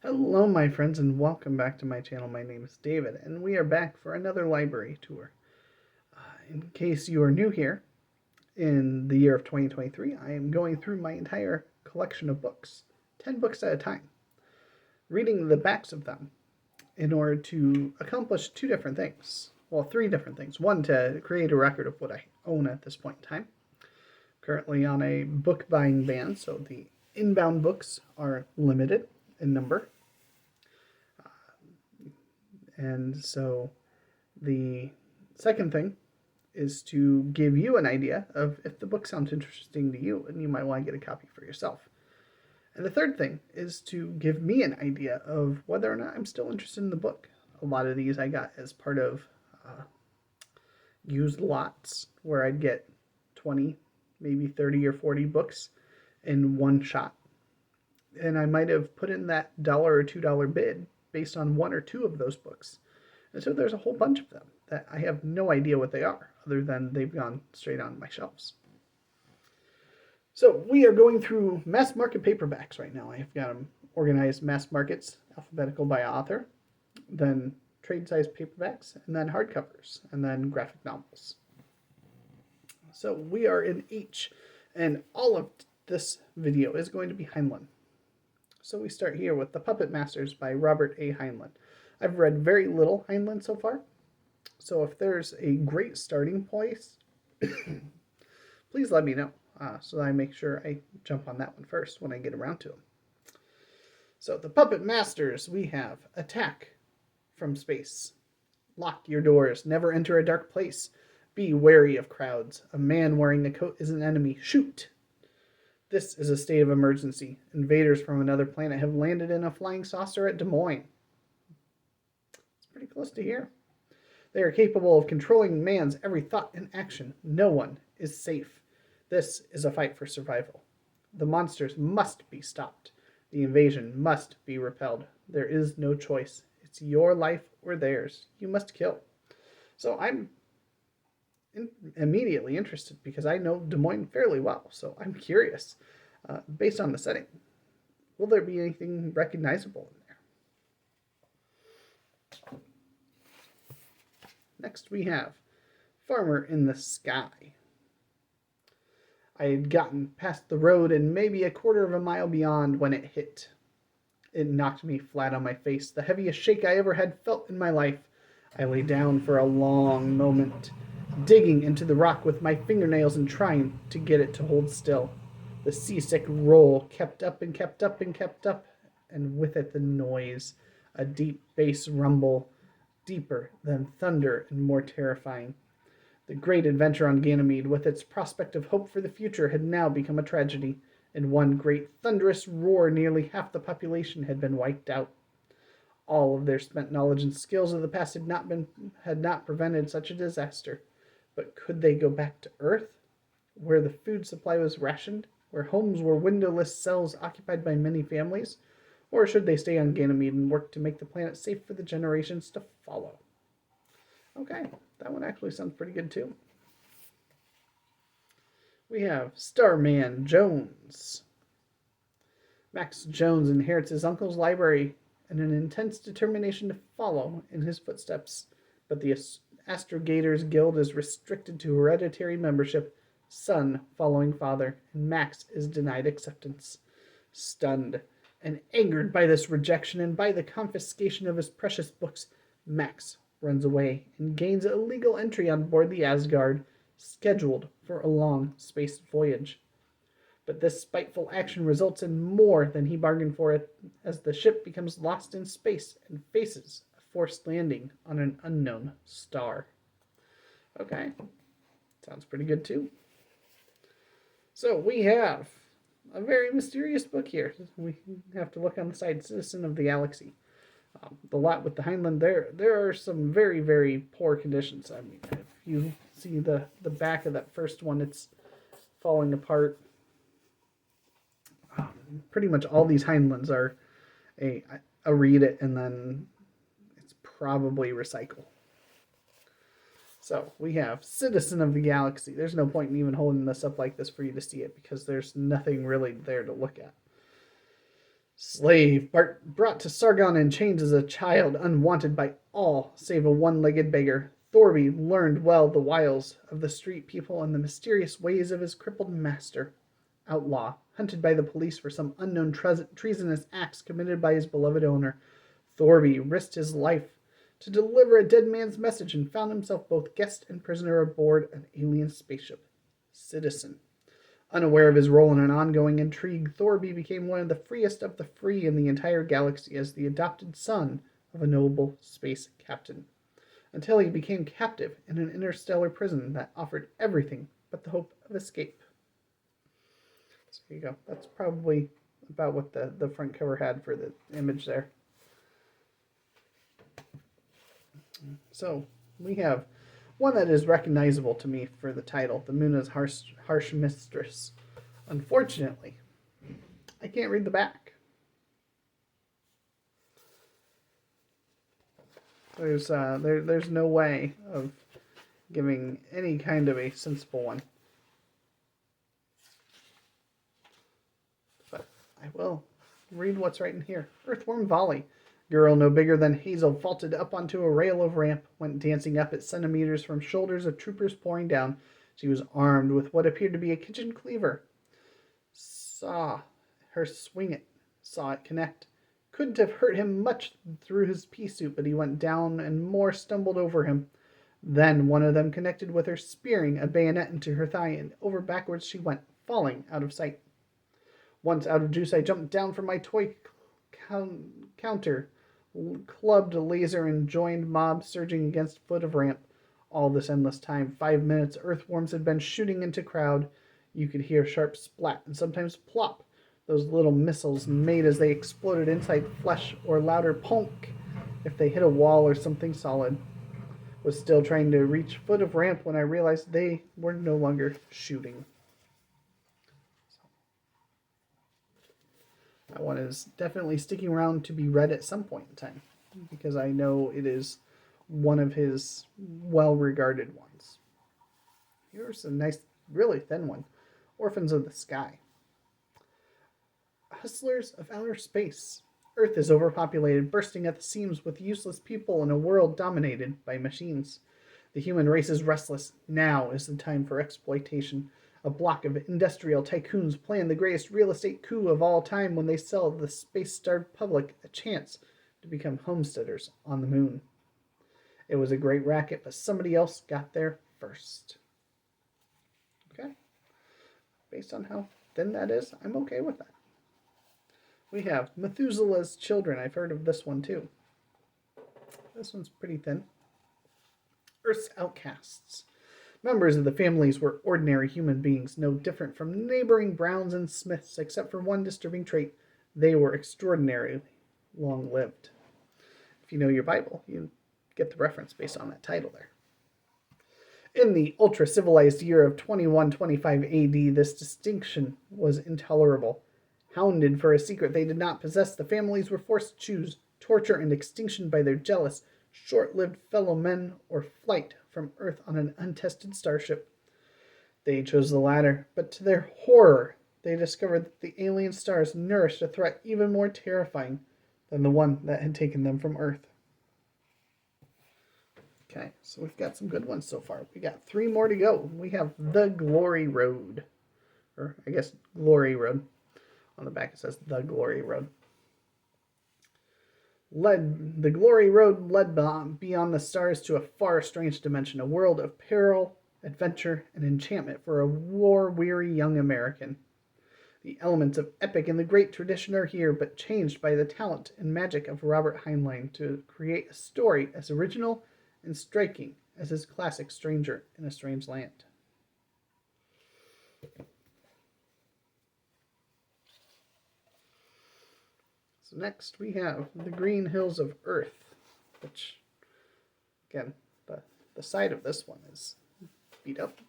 Hello, my friends, and welcome back to my channel. My name is David, and we are back for another library tour. In case you are new here, in the year of 2023, I am going through my entire collection of books, 10 books at a time, reading the backs of them in order to accomplish two different things. Well, three different things. One, to create a record of what I own at this point in time. Currently on a book buying ban, so the inbound books are limited in number. And so the second thing is to give you an idea of if the book sounds interesting to you and you might want to get a copy for yourself. And the third thing is to give me an idea of whether or not I'm still interested in the book. A lot of these I got as part of used lots where I'd get 20, maybe 30 or 40 books in one shot. And I might have put in that $1 or $2 bid based on one or two of those books. And so there's a whole bunch of them that I have no idea what they are, other than they've gone straight on my shelves. So we are going through mass market paperbacks right now. I've got them organized mass markets, alphabetical by author, then trade-sized paperbacks, and then hardcovers, and then graphic novels. So we are in H, and all of this video is going to be Heinlein. So we start here with The Puppet Masters by Robert A. Heinlein. I've read very little Heinlein so far, so if there's a great starting place, please let me know so that I make sure I jump on that one first when I get around to them. So The Puppet Masters, we have Attack from Space. Lock your doors. Never enter a dark place. Be wary of crowds. A man wearing a coat is an enemy. Shoot! This is a state of emergency. Invaders from another planet have landed in a flying saucer at Des Moines. It's pretty close to here. They are capable of controlling man's every thought and action. No one is safe. This is a fight for survival. The monsters must be stopped. The invasion must be repelled. There is no choice. It's your life or theirs. You must kill. So I'm immediately interested because I know Des Moines fairly well, so I'm curious, based on the setting, will there be anything recognizable in there? Next we have Farmer in the Sky. I had gotten past the road and maybe a quarter of a mile beyond when it hit. It knocked me flat on my face, the heaviest shake I ever had felt in my life. I lay down for a long moment, digging into the rock with my fingernails and trying to get it to hold still. The seasick roll kept up and kept up and kept up, and with it the noise, a deep bass rumble, deeper than thunder and more terrifying. The great adventure on Ganymede, with its prospect of hope for the future, had now become a tragedy. In one great thunderous roar, nearly half the population had been wiped out. All of their spent knowledge and skills of the past had not prevented such a disaster. But could they go back to Earth, where the food supply was rationed, where homes were windowless cells occupied by many families, or should they stay on Ganymede and work to make the planet safe for the generations to follow? Okay, that one actually sounds pretty good too. We have Starman Jones. Max Jones inherits his uncle's library and an intense determination to follow in his footsteps, but the Astrogators Guild is restricted to hereditary membership, son following father, and Max is denied acceptance. Stunned and angered by this rejection and by the confiscation of his precious books, Max runs away and gains a legal entry on board the Asgard, scheduled for a long space voyage. But this spiteful action results in more than he bargained for, as the ship becomes lost in space and faces a forced landing on an unknown star. Okay, sounds pretty good too. So we have a very mysterious book here. We have to look on the side, Citizen of the Galaxy. The lot with the Heinlein, there are some very, very poor conditions. I mean, if you see the back of that first one, it's falling apart. Pretty much all these Heinleins are a read it and then it's probably recycle. So we have Citizen of the Galaxy. There's no point in even holding this up like this for you to see it because there's nothing really there to look at. Slave, brought to Sargon in chains as a child, unwanted by all save a one-legged beggar, Thorby learned well the wiles of the street people and the mysterious ways of his crippled master. Outlaw, hunted by the police for some unknown treasonous acts committed by his beloved owner, Thorby risked his life to deliver a dead man's message and found himself both guest and prisoner aboard an alien spaceship. Citizen. Unaware of his role in an ongoing intrigue, Thorby became one of the freest of the free in the entire galaxy as the adopted son of a noble space captain, until he became captive in an interstellar prison that offered everything but the hope of escape. So there you go. That's probably about what the front cover had for the image there. So we have one that is recognizable to me for the title, The Muna's Harsh Mistress. Unfortunately, I can't read the back. There's no way of giving any kind of a sensible one. But I will read what's right in here. Earthworm Volley. Girl no bigger than Hazel vaulted up onto a rail of ramp, went dancing up at centimeters from shoulders of troopers pouring down. She was armed with what appeared to be a kitchen cleaver. Saw her swing it, saw it connect. Couldn't have hurt him much through his pea suit, but he went down and more stumbled over him. Then one of them connected with her, spearing a bayonet into her thigh, and over backwards she went, falling out of sight. Once out of juice, I jumped down from my toy counter, clubbed a laser and joined mob surging against foot of ramp. All this endless time, 5 minutes, earthworms had been shooting into crowd. You could hear sharp splat and sometimes plop. Those little missiles made as they exploded inside flesh, or louder ponk if they hit a wall or something solid. Was still trying to reach foot of ramp when I realized they were no longer shooting. That one is definitely sticking around to be read at some point in time, because I know it is one of his well-regarded ones. Here's a nice, really thin one. Orphans of the Sky. Hustlers of outer space. Earth is overpopulated, bursting at the seams with useless people in a world dominated by machines. The human race is restless. Now is the time for exploitation. A block of industrial tycoons plan the greatest real estate coup of all time when they sell the space-starved public a chance to become homesteaders on the moon. It was a great racket, but somebody else got there first. Okay? Based on how thin that is, I'm okay with that. We have Methuselahs Children. I've heard of this one too. This one's pretty thin. Earth's Outcasts. Members of the families were ordinary human beings, no different from neighboring Browns and Smiths, except for one disturbing trait. They were extraordinarily long-lived. If you know your Bible, you get the reference based on that title there. In the ultra-civilized year of 2125 AD, this distinction was intolerable. Hounded for a secret they did not possess, the families were forced to choose torture and extinction by their jealous, short-lived fellow men, or flight from Earth on an untested starship. They chose the latter, but to their horror, they discovered that the alien stars nourished a threat even more terrifying than the one that had taken them from Earth. Okay, so we've got some good ones so far. We got 3 more to go. We have The Glory Road. Or, I guess, Glory Road. On the back it says The Glory Road. The Glory Road led beyond the stars to a far strange dimension, a world of peril, adventure, and enchantment for a war-weary young American. The elements of epic in the great tradition are here, but changed by the talent and magic of Robert Heinlein to create a story as original and striking as his classic Stranger in a Strange Land. So next we have The Green Hills of Earth, which, again, the side of this one is beat up.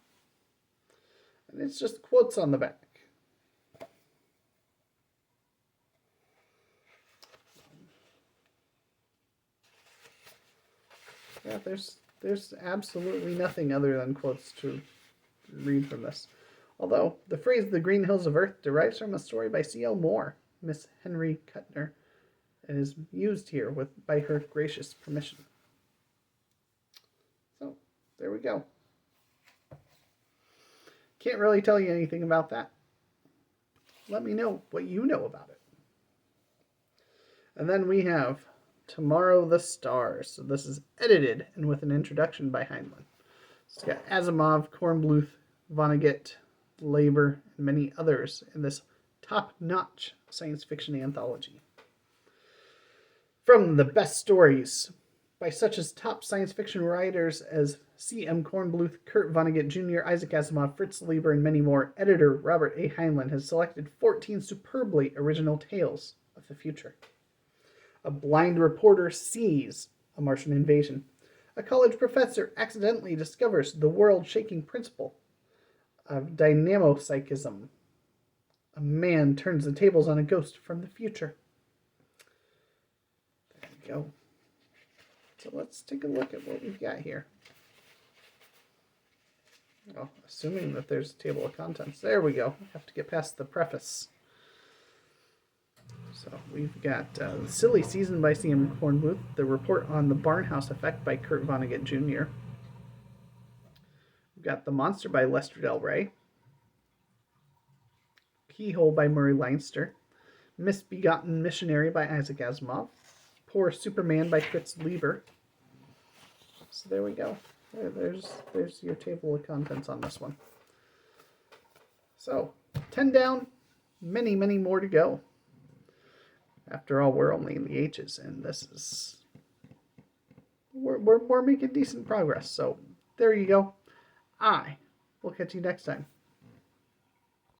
And it's just quotes on the back. Yeah, there's absolutely nothing other than quotes to read from this. Although, the phrase The Green Hills of Earth derives from a story by C.L. Moore. Miss Henry Kuttner, and is used here by her gracious permission. So, there we go. Can't really tell you anything about that. Let me know what you know about it. And then we have Tomorrow the Stars. So this is edited and with an introduction by Heinlein. It's got Asimov, Kornbluth, Vonnegut, Labor, and many others in this top-notch science fiction anthology. From the best stories by such as top science fiction writers as C.M. Kornbluth, Kurt Vonnegut Jr., Isaac Asimov, Fritz Leiber, and many more, editor Robert A. Heinlein has selected 14 superbly original tales of the future. A blind reporter sees a Martian invasion. A college professor accidentally discovers the world-shaking principle of dynamopsychism. A man turns the tables on a ghost from the future. There we go. So let's take a look at what we've got here. Well, assuming that there's a table of contents. There we go. I have to get past the preface. So we've got The Silly Season by C.M. Kornbluth, The Report on the Barnhouse Effect by Kurt Vonnegut Jr. We've got The Monster by Lester Del Rey. Keyhole by Murray Leinster. Misbegotten Missionary by Isaac Asimov. Poor Superman by Fritz Leiber. So there we go. There's your table of contents on this one. So, 10 down, many, many more to go. After all, we're only in the H's, and this is... We're making decent progress, so there you go. I will catch you next time.